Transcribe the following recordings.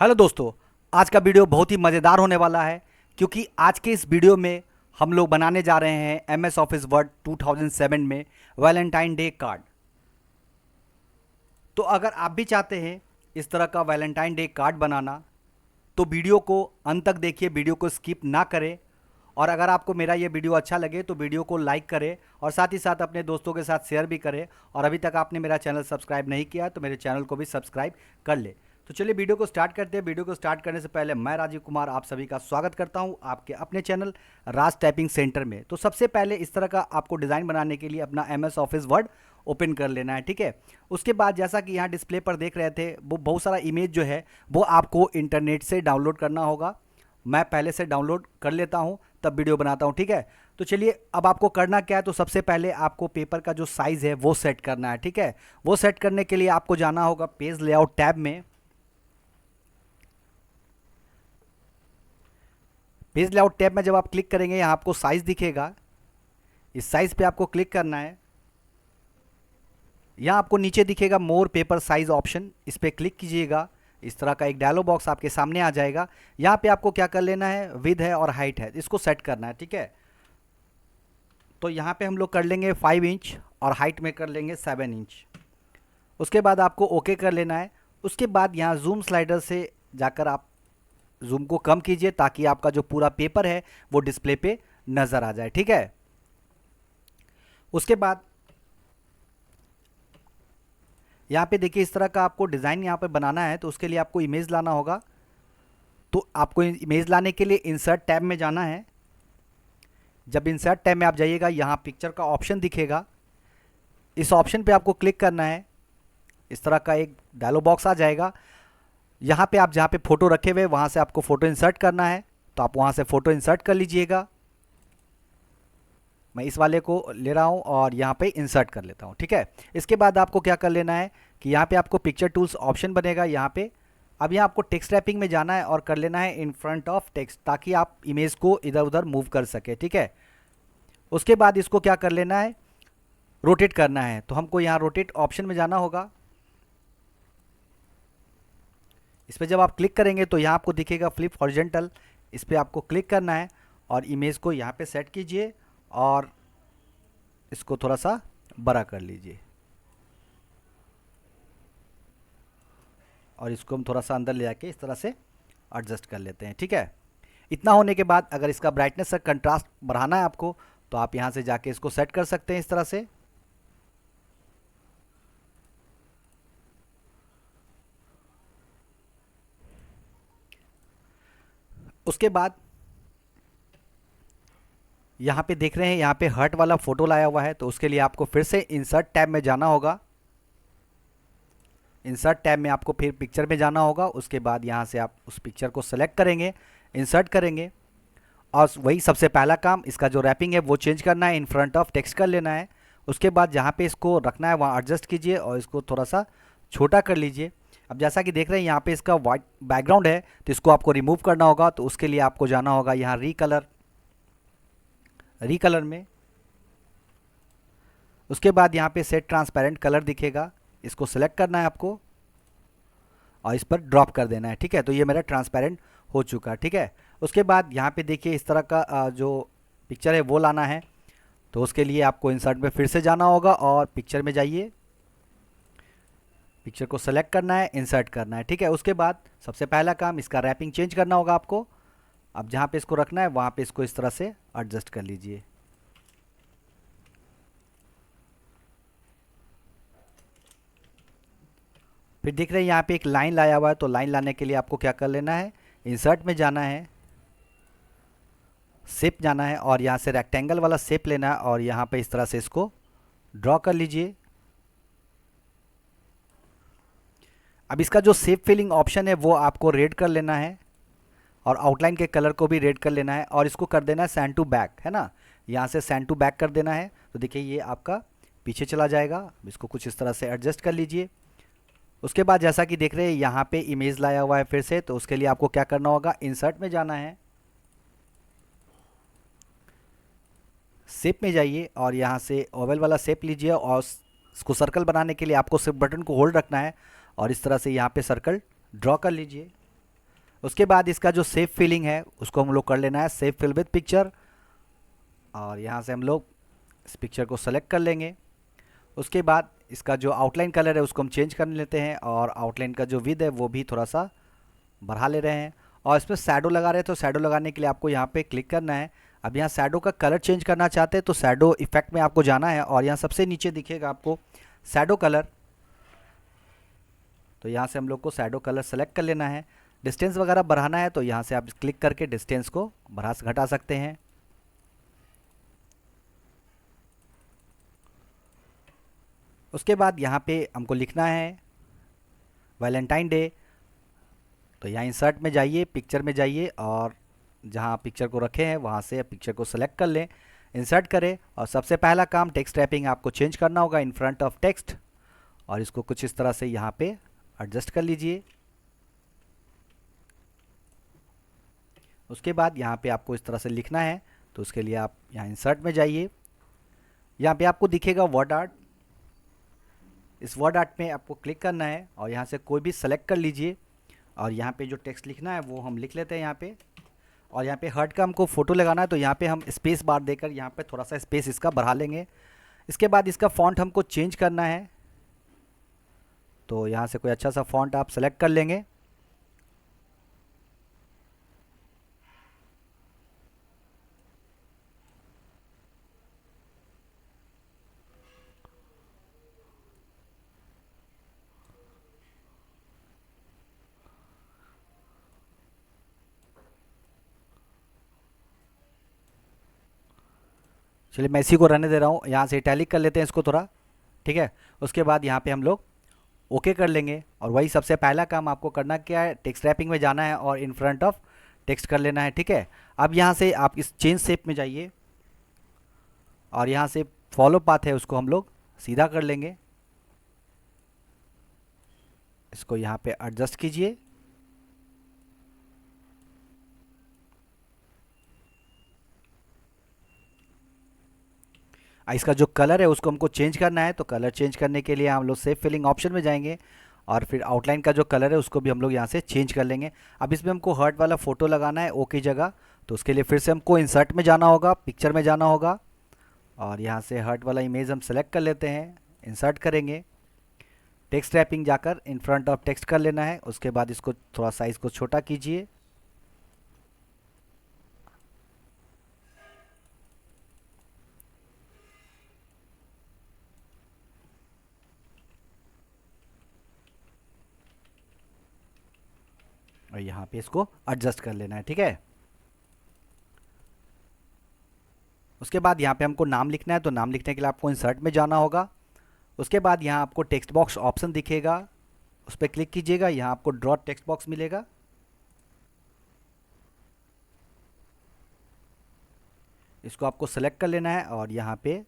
Hello दोस्तों। आज का वीडियो बहुत ही मज़ेदार होने वाला है क्योंकि आज के इस वीडियो में हम लोग बनाने जा रहे हैं एमएस ऑफिस वर्ड 2007 में वैलेंटाइन डे कार्ड। तो अगर आप भी चाहते हैं इस तरह का वैलेंटाइन डे कार्ड बनाना तो वीडियो को अंत तक देखिए, वीडियो को स्किप ना करें। और अगर आपको मेरा ये वीडियो अच्छा लगे तो वीडियो को लाइक करें और साथ ही साथ अपने दोस्तों के साथ शेयर भी करें। और अभी तक आपने मेरा चैनल सब्सक्राइब नहीं किया तो मेरे चैनल को भी सब्सक्राइब कर ले। तो चलिए वीडियो को स्टार्ट करते हैं। वीडियो को स्टार्ट करने से पहले मैं राजीव कुमार आप सभी का स्वागत करता हूं आपके अपने चैनल राज टाइपिंग सेंटर में। तो सबसे पहले इस तरह का आपको डिज़ाइन बनाने के लिए अपना एमएस ऑफिस वर्ड ओपन कर लेना है, ठीक है। उसके बाद जैसा कि यहाँ डिस्प्ले पर देख रहे थे वो बहुत सारा इमेज जो है वो आपको इंटरनेट से डाउनलोड करना होगा। मैं पहले से डाउनलोड कर लेता हूँ तब वीडियो बनाता हूँ, ठीक है। तो चलिए अब आपको करना क्या है, तो सबसे पहले आपको पेपर का जो साइज़ है वो सेट करना है, ठीक है। वो सेट करने के लिए आपको जाना होगा पेज लेआउट टैब में। पेज लेआउट टैब में जब आप क्लिक करेंगे यहाँ आपको साइज़ दिखेगा। इस साइज़ पे आपको क्लिक करना है। यहाँ आपको नीचे दिखेगा मोर पेपर साइज ऑप्शन, इस पर क्लिक कीजिएगा। इस तरह का एक डायलॉग बॉक्स आपके सामने आ जाएगा। यहाँ पे आपको क्या कर लेना है, विड्थ है और हाइट है, इसको सेट करना है, ठीक है। तो यहाँ पे हम लोग कर लेंगे 5 इंच और हाइट में कर लेंगे 7 इंच। उसके बाद आपको ओके कर लेना है। उसके बाद यहाँ जूम स्लाइडर से जाकर आप जूम को कम कीजिए ताकि आपका जो पूरा पेपर है वो डिस्प्ले पे नज़र आ जाए, ठीक है। उसके बाद यहाँ पे देखिए इस तरह का आपको डिज़ाइन यहाँ पे बनाना है, तो उसके लिए आपको इमेज लाना होगा। तो आपको इमेज लाने के लिए इंसर्ट टैब में जाना है। जब इंसर्ट टैब में आप जाइएगा यहाँ पिक्चर का ऑप्शन दिखेगा, इस ऑप्शन पे आपको क्लिक करना है। इस तरह का एक डायलॉग बॉक्स आ जाएगा। यहाँ पे आप जहाँ पे फ़ोटो रखे हुए वहाँ से आपको फ़ोटो इंसर्ट करना है, तो आप वहाँ से फ़ोटो इंसर्ट कर लीजिएगा। मैं इस वाले को ले रहा हूँ और यहाँ पे इंसर्ट कर लेता हूँ, ठीक है। इसके बाद आपको क्या कर लेना है कि यहाँ पे आपको पिक्चर टूल्स ऑप्शन बनेगा यहाँ पे। अब यहाँ आपको टेक्स्ट रैपिंग में जाना है और कर लेना है इन फ्रंट ऑफ टेक्स्ट, ताकि आप इमेज को इधर उधर मूव कर सके, ठीक है। उसके बाद इसको क्या कर लेना है, रोटेट करना है। तो हमको यहाँ रोटेट ऑप्शन में जाना होगा। इस पर जब आप क्लिक करेंगे तो यहाँ आपको दिखेगा फ्लिप हॉरिजॉन्टल, इस पर आपको क्लिक करना है और इमेज को यहाँ पे सेट कीजिए और इसको थोड़ा सा बड़ा कर लीजिए और इसको हम थोड़ा सा अंदर ले जाके इस तरह से एडजस्ट कर लेते हैं, ठीक है। इतना होने के बाद अगर इसका ब्राइटनेस का कंट्रास्ट बढ़ाना है आपको तो आप यहाँ से जाके इसको सेट कर सकते हैं इस तरह से। उसके बाद यहाँ पे देख रहे हैं यहाँ पे हर्ट वाला फोटो लाया हुआ है, तो उसके लिए आपको फिर से इंसर्ट टैब में जाना होगा। इंसर्ट टैब में आपको फिर पिक्चर में जाना होगा। उसके बाद यहाँ से आप उस पिक्चर को सेलेक्ट करेंगे, इंसर्ट करेंगे और वही सबसे पहला काम, इसका जो रैपिंग है वो चेंज करना है, इन फ्रंट ऑफ टेक्स्ट कर लेना है। उसके बाद जहाँ पे इसको रखना है वहाँ एडजस्ट कीजिए और इसको थोड़ा सा छोटा कर लीजिए। अब जैसा कि देख रहे हैं यहाँ पे इसका वाइट बैकग्राउंड है, तो इसको आपको रिमूव करना होगा। तो उसके लिए आपको जाना होगा यहाँ रीकलर में। उसके बाद यहाँ पे सेट ट्रांसपेरेंट कलर दिखेगा, इसको सिलेक्ट करना है आपको और इस पर ड्रॉप कर देना है, ठीक है। तो ये मेरा ट्रांसपेरेंट हो चुका, ठीक है। उसके बाद यहाँ पे देखिए इस तरह का जो पिक्चर है वो लाना है, तो उसके लिए आपको इंसर्ट में फिर से जाना होगा और पिक्चर में जाइए, पिक्चर को सेलेक्ट करना है, इंसर्ट करना है, ठीक है। उसके बाद सबसे पहला काम, इसका रैपिंग चेंज करना होगा आपको। अब जहाँ पे इसको रखना है वहाँ पे इसको इस तरह से एडजस्ट कर लीजिए। फिर देख रहे हैं यहाँ पे एक लाइन लाया हुआ है, तो लाइन लाने के लिए आपको क्या कर लेना है, इंसर्ट में जाना है, शेप जाना है और यहाँ से रेक्टेंगल वाला शेप लेना है और यहाँ पे इस तरह से इसको ड्रॉ कर लीजिए। अब इसका जो शेप फिलिंग ऑप्शन है वो आपको रेड कर लेना है और आउटलाइन के कलर को भी रेड कर लेना है और इसको कर देना है सेंड टू बैक, है ना। यहाँ से सेंड टू बैक कर देना है, तो देखिए ये आपका पीछे चला जाएगा। इसको कुछ इस तरह से एडजस्ट कर लीजिए। उसके बाद जैसा कि देख रहे हैं यहाँ पे इमेज लाया हुआ है फिर से, तो उसके लिए आपको क्या करना होगा, इंसर्ट में जाना है, शेप में जाइए और यहाँ से ओवल वाला शेप लीजिए और इसको सर्कल बनाने के लिए आपको सिर्फ बटन को होल्ड रखना है और इस तरह से यहाँ पे सर्कल ड्रॉ कर लीजिए। उसके बाद इसका जो सेव फिलिंग है उसको हम लोग कर लेना है सेव फिल विद पिक्चर, और यहाँ से हम लोग इस पिक्चर को सेलेक्ट कर लेंगे। उसके बाद इसका जो आउटलाइन कलर है उसको हम चेंज कर लेते हैं, और आउटलाइन का जो विड्थ है वो भी थोड़ा सा बढ़ा ले रहे हैं। और इसमें शैडो लगा रहे हैं, तो शैडो लगाने के लिए आपको यहाँ पे क्लिक करना है। अब यहाँ शैडो का कलर चेंज करना चाहते हैं तो शैडो इफेक्ट में आपको जाना है, और यहाँ सबसे नीचे दिखेगा आपको शैडो कलर, तो यहाँ से हम लोग को शैडो कलर सेलेक्ट कर लेना है। डिस्टेंस वगैरह बढ़ाना है तो यहाँ से आप क्लिक करके डिस्टेंस को बढ़ा घटा सकते हैं। उसके बाद यहाँ पे हमको लिखना है वैलेंटाइन डे, तो यहाँ इंसर्ट में जाइए, पिक्चर में जाइए, और जहाँ पिक्चर को रखे हैं वहाँ से पिक्चर को सेलेक्ट कर लें, इंसर्ट करें, और सबसे पहला काम टेक्स्ट रैपिंग आपको चेंज करना होगा इन फ्रंट ऑफ टेक्स्ट, और इसको कुछ इस तरह से यहाँ पे एडजस्ट कर लीजिए। उसके बाद यहाँ पे आपको इस तरह से लिखना है, तो उसके लिए आप यहाँ इंसर्ट में जाइए, यहाँ पे आपको दिखेगा वर्ड आर्ट, इस वर्ड आर्ट में आपको क्लिक करना है और यहाँ से कोई भी सेलेक्ट कर लीजिए, और यहाँ पे जो टेक्स्ट लिखना है वो हम लिख लेते हैं यहाँ पे। और यहाँ पे हर्ट का हमको फ़ोटो लगाना है, तो यहाँ पे हम स्पेस बार देकर यहाँ पे थोड़ा सा स्पेस इसका बढ़ा लेंगे। इसके बाद इसका फ़ॉन्ट हमको चेंज करना है, तो यहाँ से कोई अच्छा सा फ़ॉन्ट आप सेलेक्ट कर लेंगे। चलिए मैं इसी को रहने दे रहा हूँ, यहाँ से इटैलिक कर लेते हैं इसको थोड़ा, ठीक है। उसके बाद यहाँ पे हम लोग ओके कर लेंगे, और वही सबसे पहला काम आपको करना क्या है, टेक्स्ट रैपिंग में जाना है और इन फ्रंट ऑफ टेक्स्ट कर लेना है, ठीक है। अब यहाँ से आप इस चेंज शेप में जाइए, और यहाँ से फॉलो पाथ है उसको हम लोग सीधा कर लेंगे, इसको यहाँ पे एडजस्ट कीजिए। इसका जो कलर है उसको हमको चेंज करना है, तो कलर चेंज करने के लिए हम लोग सेव फिलिंग ऑप्शन में जाएंगे, और फिर आउटलाइन का जो कलर है उसको भी हम लोग यहाँ से चेंज कर लेंगे। अब इसमें हमको हर्ट वाला फ़ोटो लगाना है ओ की जगह, तो उसके लिए फिर से हमको इंसर्ट में जाना होगा, पिक्चर में जाना होगा, और यहाँ से हर्ट वाला इमेज हम सेलेक्ट कर लेते हैं, इंसर्ट करेंगे, टेक्स्ट रैपिंग जाकर इन फ्रंट ऑफ टेक्स्ट कर लेना है। उसके बाद इसको थोड़ा साइज़ को छोटा कीजिए, और यहाँ पे इसको एडजस्ट कर लेना है, ठीक है। उसके बाद यहाँ पे हमको नाम लिखना है, तो नाम लिखने के लिए आपको इंसर्ट में जाना होगा। उसके बाद यहाँ आपको टेक्स्ट बॉक्स ऑप्शन दिखेगा, उस पर क्लिक कीजिएगा, यहाँ आपको ड्रॉ टेक्स्ट बॉक्स मिलेगा, इसको आपको सेलेक्ट कर लेना है, और यहाँ पे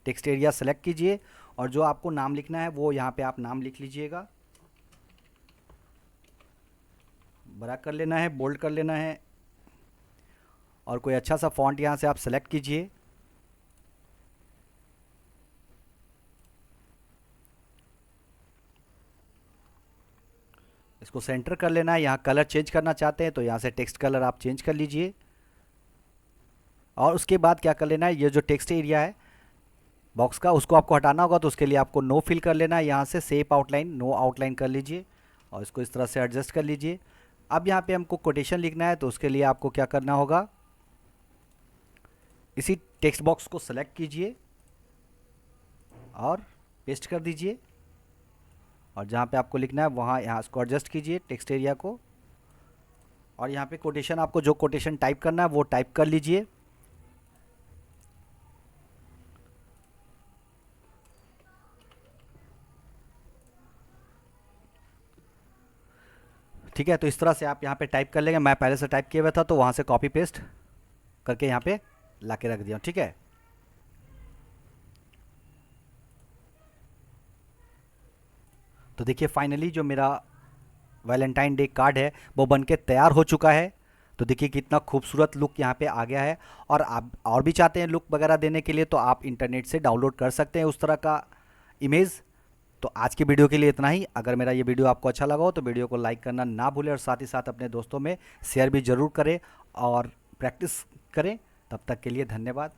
टेक्स्ट एरिया सेलेक्ट कीजिए, और जो आपको नाम लिखना है वो यहाँ पे आप नाम लिख लीजिएगा, बड़ा कर लेना है, बोल्ड कर लेना है, और कोई अच्छा सा फॉन्ट यहाँ से आप सेलेक्ट कीजिए। इसको सेंटर कर लेना है, यहाँ कलर चेंज करना चाहते हैं तो यहाँ से टेक्स्ट कलर आप चेंज कर लीजिए। और उसके बाद क्या कर लेना है, ये जो टेक्स्ट एरिया है बॉक्स का उसको आपको हटाना होगा, तो उसके लिए आपको नो फिल कर लेना है, यहाँ से शेप आउटलाइन नो आउटलाइन कर लीजिए, और इसको इस तरह से एडजस्ट कर लीजिए। अब यहाँ पे हमको कोटेशन लिखना है, तो उसके लिए आपको क्या करना होगा, इसी टेक्स्ट बॉक्स को सेलेक्ट कीजिए और पेस्ट कर दीजिए, और जहाँ पे आपको लिखना है वहाँ यहाँ इसको एडजस्ट कीजिए टेक्स्ट एरिया को, और यहाँ पे कोटेशन आपको जो कोटेशन टाइप करना है वो टाइप कर लीजिए। ठीक है, तो इस तरह से आप यहाँ पे टाइप कर लेंगे, मैं पहले से टाइप किया हुआ था तो वहाँ से कॉपी पेस्ट करके यहाँ पे ला के रख दिया, ठीक है। तो देखिए फाइनली जो मेरा वैलेंटाइन डे कार्ड है वो बन के तैयार हो चुका है। तो देखिए कितना खूबसूरत लुक यहाँ पे आ गया है, और आप और भी चाहते हैं लुक वगैरह देने के लिए तो आप इंटरनेट से डाउनलोड कर सकते हैं उस तरह का इमेज, तो आज की वीडियो के लिए इतना ही। अगर मेरा ये वीडियो आपको अच्छा लगा हो तो वीडियो को लाइक करना ना भूलें और साथ ही साथ अपने दोस्तों में शेयर भी ज़रूर करें और प्रैक्टिस करें। तब तक के लिए धन्यवाद।